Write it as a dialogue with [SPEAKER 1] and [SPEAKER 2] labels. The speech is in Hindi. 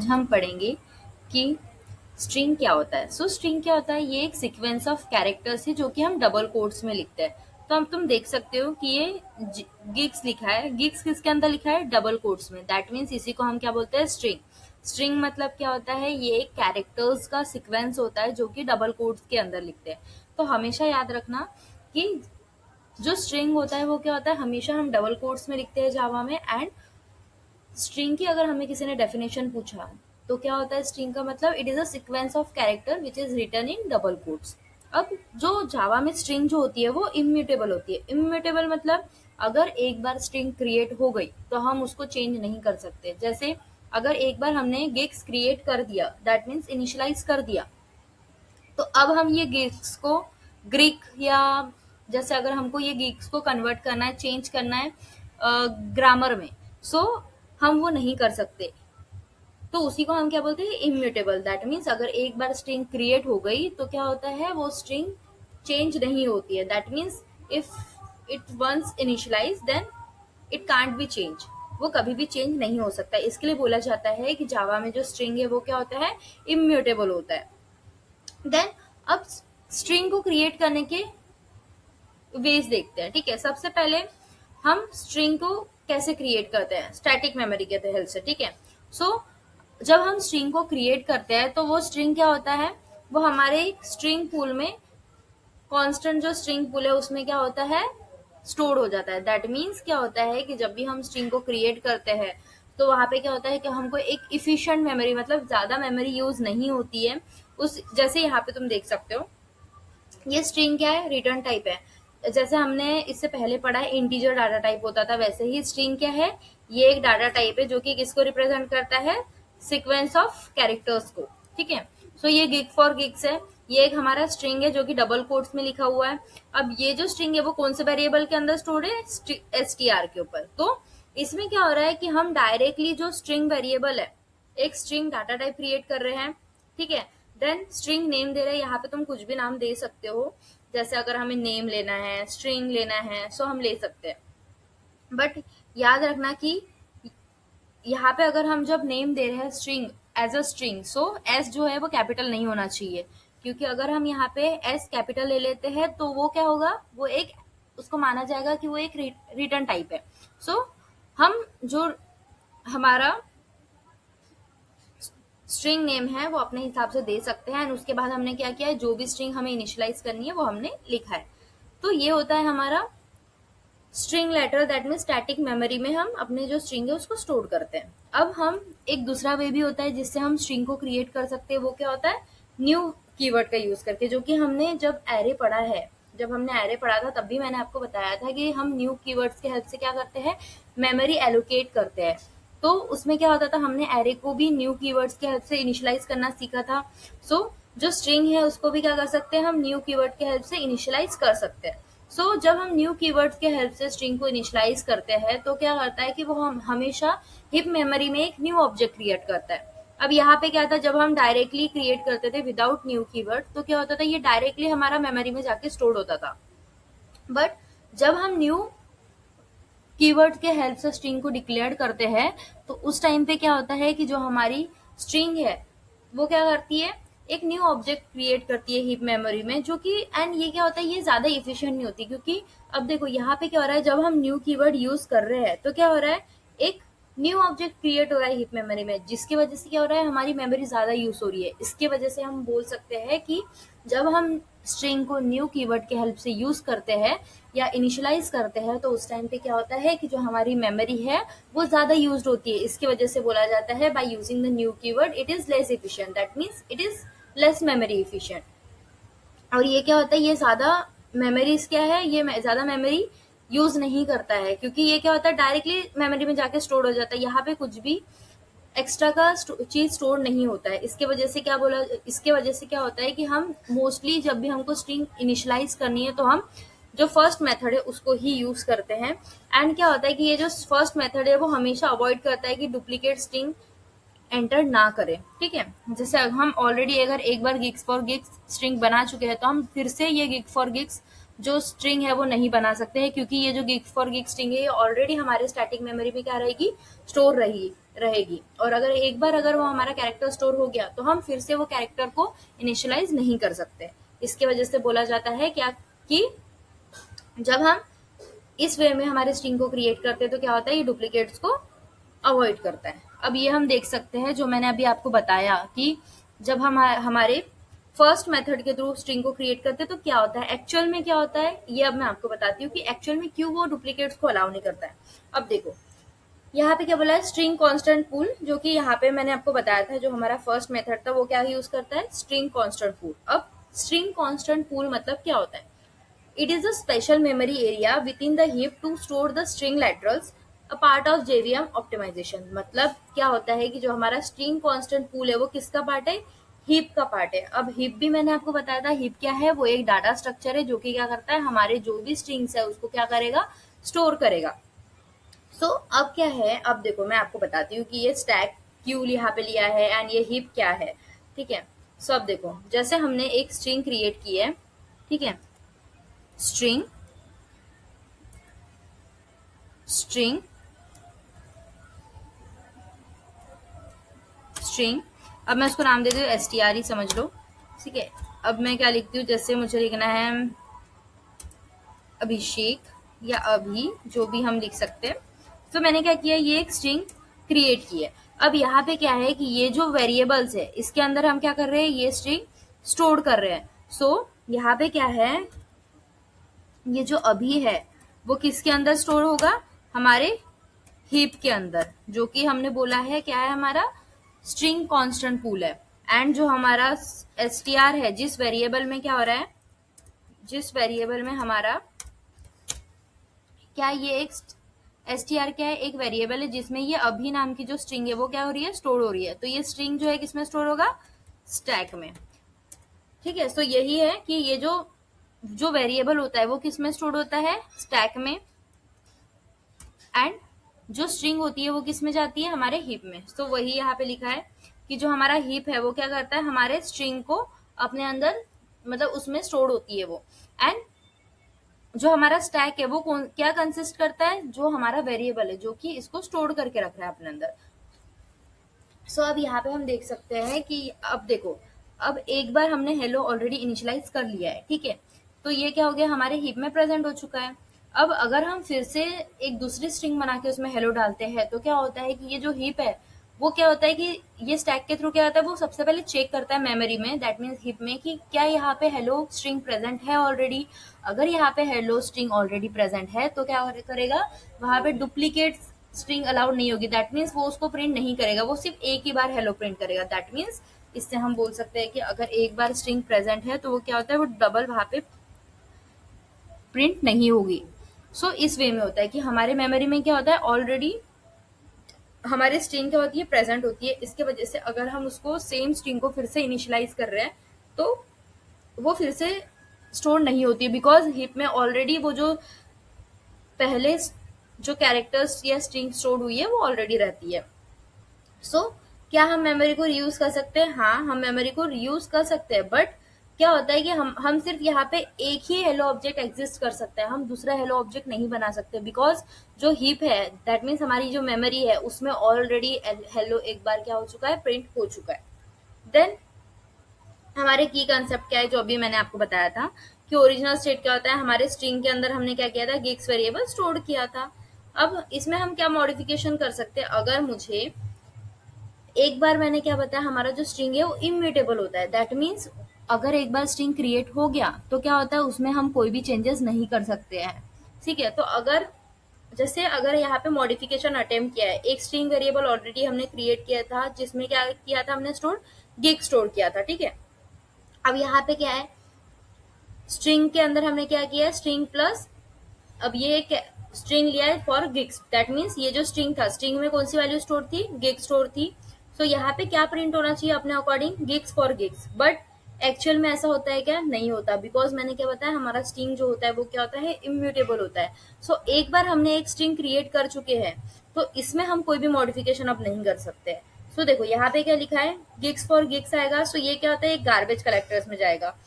[SPEAKER 1] हम पढ़ेंगे कि स्ट्रिंग क्या होता है। स्ट्रिंग क्या होता है, ये एक सीक्वेंस ऑफ कैरेक्टर्स है जो कि हम डबल कोट्स में लिखते हैं। तो हम तुम देख सकते हो कि ये गिग्स लिखा है, गिग्स किसके अंदर लिखा है, डबल कोट्स में। दैट मीन्स इसी को हम क्या बोलते हैं, स्ट्रिंग। स्ट्रिंग मतलब क्या होता है, ये एक कैरेक्टर्स का सीक्वेंस होता है जो कि डबल कोट्स के अंदर लिखते हैं। तो हमेशा याद रखना कि जो स्ट्रिंग होता है वो क्या होता है, हमेशा हम डबल कोट्स में लिखते हैं जावा में। एंड स्ट्रिंग की अगर हमें किसी ने डेफिनेशन पूछा तो क्या होता है स्ट्रिंग का मतलब, it is a sequence of character which is written in double quotes. अब जो जावा में स्ट्रिंग जो होती है वो इम्यूटेबल होती है। इम्यूटेबल मतलब अगर एक बार स्ट्रिंग क्रिएट हो गई तो हम उसको चेंज नहीं कर सकते। जैसे अगर एक बार हमने गिग्स क्रिएट कर दिया, दैट मीन्स इनिशियलाइज कर दिया, तो अब हम ये गिग्स को ग्रीक या जैसे अगर हमको ये गिग्स को कन्वर्ट करना है, चेंज करना है ग्रामर में, सो हम वो नहीं कर सकते। तो उसी को हम क्या बोलते हैं, इम्यूटेबल। दैट मीन्स अगर एक बार स्ट्रिंग क्रिएट हो गई तो क्या होता है, वो स्ट्रिंग चेंज नहीं होती है। That means if it once initialize then it can't be change, वो कभी भी चेंज नहीं हो सकता। इसके लिए बोला जाता है कि जावा में जो स्ट्रिंग है वो क्या होता है, इम्यूटेबल होता है। देन अब स्ट्रिंग को क्रिएट करने के वेज देखते हैं। ठीक है, सबसे पहले हम स्ट्रिंग को कैसे क्रिएट करते हैं, स्टैटिक मेमोरी के हेल्प से। ठीक है, जब हम स्ट्रिंग को क्रिएट करते हैं तो वो स्ट्रिंग क्या होता है, वो हमारे स्ट्रिंग पूल में, कांस्टेंट जो स्ट्रिंग पूल है उसमें क्या होता है, स्टोर हो जाता है। दैट मीन्स क्या होता है कि जब भी हम स्ट्रिंग को क्रिएट करते हैं तो वहां पे क्या होता है कि हमको एक इफिशिएंट मेमोरी, मतलब ज्यादा मेमोरी यूज नहीं होती है उस, जैसे यहाँ पे तुम देख सकते हो ये स्ट्रिंग क्या है, रिटर्न टाइप है। जैसे हमने इससे पहले पढ़ा है इंटीजर डाटा टाइप होता था, वैसे ही स्ट्रिंग क्या है, ये एक डाटा टाइप है जो कि किसको रिप्रेजेंट करता है, सीक्वेंस ऑफ कैरेक्टर्स को। ठीक है, ये गिग फॉर गिग्स है, ये एक हमारा स्ट्रिंग है जो कि डबल कोट्स में लिखा हुआ है। अब ये जो स्ट्रिंग है वो कौन से वेरिएबल के अंदर स्टोर्ड है, str के ऊपर। तो इसमें क्या हो रहा है कि हम डायरेक्टली जो स्ट्रिंग वेरिएबल है, एक स्ट्रिंग डाटा टाइप क्रिएट कर रहे हैं। ठीक है, देन स्ट्रिंग नेम दे रहे हैं, यहाँ पे तुम कुछ भी नाम दे सकते हो। जैसे अगर हमें नेम लेना है, स्ट्रिंग लेना है, हम ले सकते हैं। बट याद रखना कि यहाँ पे अगर हम जब नेम दे रहे हैं string as a string, S जो है वो कैपिटल नहीं होना चाहिए, क्योंकि अगर हम यहाँ पे एस कैपिटल ले लेते हैं तो वो क्या होगा, वो एक, उसको माना जाएगा कि वो एक रिटर्न टाइप है। हम जो हमारा स्ट्रिंग नेम है वो अपने हिसाब से दे सकते हैं। एंड उसके बाद हमने क्या किया है, जो भी स्ट्रिंग हमें इनिशियलाइज करनी है वो हमने लिखा है। तो ये होता है हमारा string literal, that mean static memory में हम अपने जो स्ट्रिंग है उसको स्टोर करते हैं। अब हम एक दूसरा वे भी होता है जिससे हम स्ट्रिंग को क्रिएट कर सकते हैं, वो क्या होता है, न्यू कीवर्ड का यूज करके, जो कि हमने जब एरे पढ़ा है, जब हमने एरे पढ़ा था तब भी मैंने आपको बताया था कि हम न्यू कीवर्ड्स के हेल्प से क्या करते हैं, मेमोरी एलोकेट करते हैं। तो उसमें क्या होता था, हमने एरे को भी न्यू कीवर्ड्स के हेल्प से इनिशियलाइज करना सीखा था। जो स्ट्रिंग है उसको भी क्या कर सकते हैं, हम न्यू कीवर्ड के हेल्प से इनिशियलाइज कर सकते हैं। जब हम न्यू कीवर्ड्स के हेल्प से स्ट्रिंग को इनिशियलाइज करते हैं तो क्या करता है कि वो हम हमेशा हिप मेमोरी में एक न्यू ऑब्जेक्ट क्रिएट करता है। अब यहाँ पे क्या था, जब हम डायरेक्टली क्रिएट करते थे विदाउट न्यू कीवर्ड तो क्या होता था, ये डायरेक्टली हमारा मेमोरी में जाके स्टोर होता था। बट जब हम न्यू कीवर्ड के हेल्प से स्ट्रिंग को डिक्लेयर करते हैं तो उस टाइम पे क्या होता है कि जो हमारी स्ट्रिंग है वो क्या करती है, एक न्यू ऑब्जेक्ट क्रिएट करती है हीप मेमोरी में, जो कि, एंड ये क्या होता है, ये ज्यादा इफिशिएंट नहीं होती, क्योंकि अब देखो यहाँ पे क्या हो रहा है, जब हम न्यू कीवर्ड यूज कर रहे हैं तो क्या हो रहा है, एक न्यू ऑब्जेक्ट क्रिएट हो रहा है हीप मेमोरी में, जिसकी वजह से क्या हो रहा है, हमारी मेमोरी ज्यादा यूज हो रही है। इसकी वजह से हम बोल सकते हैं कि जब हम स्ट्रिंग को न्यू कीवर्ड के हेल्प से यूज करते हैं या इनिशियलाइज करते हैं तो उस टाइम पे क्या होता है कि जो हमारी मेमोरी है वो ज्यादा यूज होती है। इसकी वजह से बोला जाता है by using the new keyword it is less efficient, that means it is less memory efficient. और ये क्या होता है, ये ज्यादा मेमोरीज क्या है, ये ज्यादा मेमोरी यूज नहीं करता है, क्योंकि ये क्या होता है डायरेक्टली मेमोरी में जाके स्टोर हो जाता है, यहाँ पे कुछ भी एक्स्ट्रा का चीज स्टोर नहीं होता है। इसके वजह से क्या होता है कि हम मोस्टली जब भी हमको स्ट्रिंग इनिशियलाइज करनी है तो हम जो फर्स्ट मेथड है उसको ही यूज करते हैं। एंड क्या होता है कि ये जो फर्स्ट मेथड है वो हमेशा अवॉइड करता है कि डुप्लीकेट स्ट्रिंग एंटर ना करें। ठीक है, जैसे हम ऑलरेडी अगर एक बार गिग्स फॉर गिग्स स्ट्रिंग बना चुके हैं तो हम फिर से ये गिग फॉर गिग्स जो स्ट्रिंग है वो नहीं बना सकते हैं, क्योंकि ये जो गिग फॉर गिग स्ट्रिंग है ये ऑलरेडी हमारे स्टैटिक मेमोरी में क्या रहेगी, स्टोर रहेगी। और अगर वो हमारा कैरेक्टर स्टोर हो गया तो हम फिर से वो कैरेक्टर को इनिशियलाइज नहीं कर सकते। इसके वजह से बोला जाता है क्या कि जब हम इस वे में हमारे स्ट्रिंग को क्रिएट करते हैं तो क्या होता है, ये डुप्लीकेट्स को अवॉइड करता है। अब ये हम देख सकते हैं जो मैंने अभी आपको बताया कि जब हम हमारे फर्स्ट मेथड के थ्रू स्ट्रिंग को क्रिएट करते हैं तो क्या होता है, एक्चुअल में क्या होता है, ये अब मैं आपको बताती हूँ कि एक्चुअल में क्यों वो डुप्लीकेट्स को अलाउ नहीं करता है। अब देखो यहाँ पे क्या बोला है, स्ट्रिंग कांस्टेंट पूल, जो कि यहाँ पे मैंने आपको बताया था जो हमारा फर्स्ट मेथड था वो क्या यूज करता है, स्ट्रिंग कांस्टेंट पूल। अब स्ट्रिंग कांस्टेंट पूल मतलब क्या होता है, it is a special memory area within the heap to store the string literals, a part of JVM optimisation. मतलब क्या होता है कि जो हमारा स्ट्रिंग कांस्टेंट पूल है वो किसका पार्ट है, हीप का पार्ट है। अब हीप भी मैंने आपको बताया था, हीप क्या है, वो एक डाटा स्ट्रक्चर है जो कि क्या करता है, हमारे जो भी स्ट्रिंग्स है उसको क्या करेगा, स्टोर करेगा। सो अब क्या है, अब देखो मैं आपको बताती हूँ कि ये स्टैक क्यों यहाँ पे लिया है एंड ये हीप क्या है। ठीक है, सो अब देखो जैसे हमने एक स्ट्रिंग क्रिएट की है, ठीक है, स्ट्रिंग स्ट्रिंग स्ट्रिंग, अब मैं उसको नाम दे दूँ str ही समझ लो। ठीक है, अब मैं क्या लिखती हूँ, जैसे मुझे लिखना है अभिषेक या अभी, जो भी हम लिख सकते हैं। तो मैंने क्या किया, ये एक स्ट्रिंग क्रिएट की है। अब यहाँ पे क्या है कि ये जो वेरिएबल्स है इसके अंदर हम क्या कर रहे हैं, ये स्ट्रिंग स्टोर कर रहे हैं। सो यहाँ पे क्या है, ये जो अभी है वो किसके अंदर स्टोर होगा, हमारे हीप के अंदर, जो कि हमने बोला है क्या है, हमारा स्ट्रिंग कांस्टेंट पूल है। एंड जो हमारा str है, जिस वेरिएबल में क्या हो रहा है, जिस वेरिएबल में हमारा क्या, ये एक str क्या है, एक वेरिएबल है जिसमें ये अभी नाम की जो स्ट्रिंग है वो क्या हो रही है, स्टोर हो रही है। तो ये स्ट्रिंग जो है किसमें स्टोर होगा, स्टैक में। ठीक है, तो यही है कि ये जो जो वेरिएबल होता है वो किसमें स्टोर होता है, स्टैक में। एंड जो स्ट्रिंग होती है वो किस में जाती है, हमारे हीप में। तो वही यहाँ पे लिखा है कि जो हमारा हीप है वो क्या करता है, हमारे स्ट्रिंग को अपने अंदर, मतलब उसमें स्टोर होती है वो। एंड जो हमारा स्टैक है वो क्या कंसिस्ट करता है, जो हमारा वेरिएबल है जो कि इसको स्टोर करके रख रहा है अपने अंदर। सो अब यहाँ पे हम देख सकते हैं कि अब देखो, अब एक बार हमने हेलो ऑलरेडी इनिशियलाइज कर लिया है, ठीक है, तो ये क्या हो गया, हमारे हीप में प्रेजेंट हो चुका है। अब अगर हम फिर से एक दूसरी स्ट्रिंग बना के उसमें हेलो डालते हैं तो क्या होता है कि ये जो हीप है वो क्या होता है कि ये स्टैक के थ्रू क्या होता है, वो सबसे पहले चेक करता है मेमोरी में, दैट मीन्स हीप में, कि क्या यहाँ पे हेलो स्ट्रिंग प्रेजेंट है ऑलरेडी। अगर यहाँ पे हेलो स्ट्रिंग ऑलरेडी प्रेजेंट है तो क्या करेगा, वहां पे डुप्लीकेट स्ट्रिंग अलाउड नहीं होगी, दैट मीन्स वो उसको प्रिंट नहीं करेगा, वो सिर्फ एक ही बार हेलो प्रिंट करेगा। दैट मीन्स इससे हम बोल सकते हैं कि अगर एक बार स्ट्रिंग प्रेजेंट है तो वो क्या होता है, वो डबल वहां पे प्रिंट नहीं होगी। सो इस वे में होता है कि हमारे मेमोरी में क्या होता है, ऑलरेडी हमारी स्ट्रिंग क्या होती है, प्रेजेंट होती है। इसके वजह से अगर हम उसको सेम स्ट्रिंग को फिर से इनिशियलाइज कर रहे हैं तो वो फिर से स्टोर नहीं होती है, बिकॉज हीप में ऑलरेडी वो जो पहले जो कैरेक्टर्स या स्ट्रिंग स्टोर हुई है वो ऑलरेडी रहती है। सो क्या हम मेमोरी को रीयूज कर सकते हैं, हाँ हम मेमोरी को रीयूज कर सकते हैं, बट क्या होता है कि हम सिर्फ यहाँ पे एक ही हेलो ऑब्जेक्ट एग्जिस्ट कर सकता है, हम दूसरा हेलो ऑब्जेक्ट नहीं बना सकते, बिकॉज जो हीप है दैट मीन्स हमारी जो मेमोरी है उसमें ऑलरेडी हेलो एक बार क्या हो चुका है, प्रिंट हो चुका है। देन हमारे की कंसेप्ट क्या है, जो अभी मैंने आपको बताया था कि ओरिजिनल स्टेट क्या होता है, हमारे स्ट्रिंग के अंदर हमने क्या किया था, गिग्स वेरिएबल स्टोर किया था। अब इसमें हम क्या मॉडिफिकेशन कर सकते हैं, अगर मुझे एक बार मैंने क्या बताया, हमारा जो स्ट्रिंग है वो इम्यूटेबल होता है, दैट मीन्स अगर एक बार स्ट्रिंग क्रिएट हो गया तो क्या होता है, उसमें हम कोई भी चेंजेस नहीं कर सकते हैं। ठीक है, तो अगर जैसे अगर यहाँ पे मॉडिफिकेशन अटेम्प्ट किया है, एक स्ट्रिंग वेरिएबल ऑलरेडी हमने क्रिएट किया था जिसमें क्या किया था, हमने स्टोर गिग स्टोर किया था। ठीक है, अब यहाँ पे क्या है, स्ट्रिंग के अंदर हमने क्या किया है, स्ट्रिंग प्लस, अब ये एक स्ट्रिंग लिया है फॉर गिग्स, दैट मीन्स ये जो स्ट्रिंग था, स्ट्रिंग में कौन सी वैल्यू स्टोर थी, गिग स्टोर थी। तो यहाँ पे क्या प्रिंट होना चाहिए अपने according, gigs for gigs, but actual में ऐसा होता है क्या, नहीं होता, बिकॉज मैंने क्या बताया, हमारा स्ट्रिंग जो होता है वो क्या होता है, इम्यूटेबल होता है। सो एक बार हमने एक स्ट्रिंग क्रिएट कर चुके हैं तो इसमें हम कोई भी मॉडिफिकेशन अब नहीं कर सकते। सो देखो यहाँ पे क्या लिखा है, गिग्स फॉर गिग्स आएगा, सो ये क्या होता है, एक गार्बेज कलेक्टर्स में जाएगा।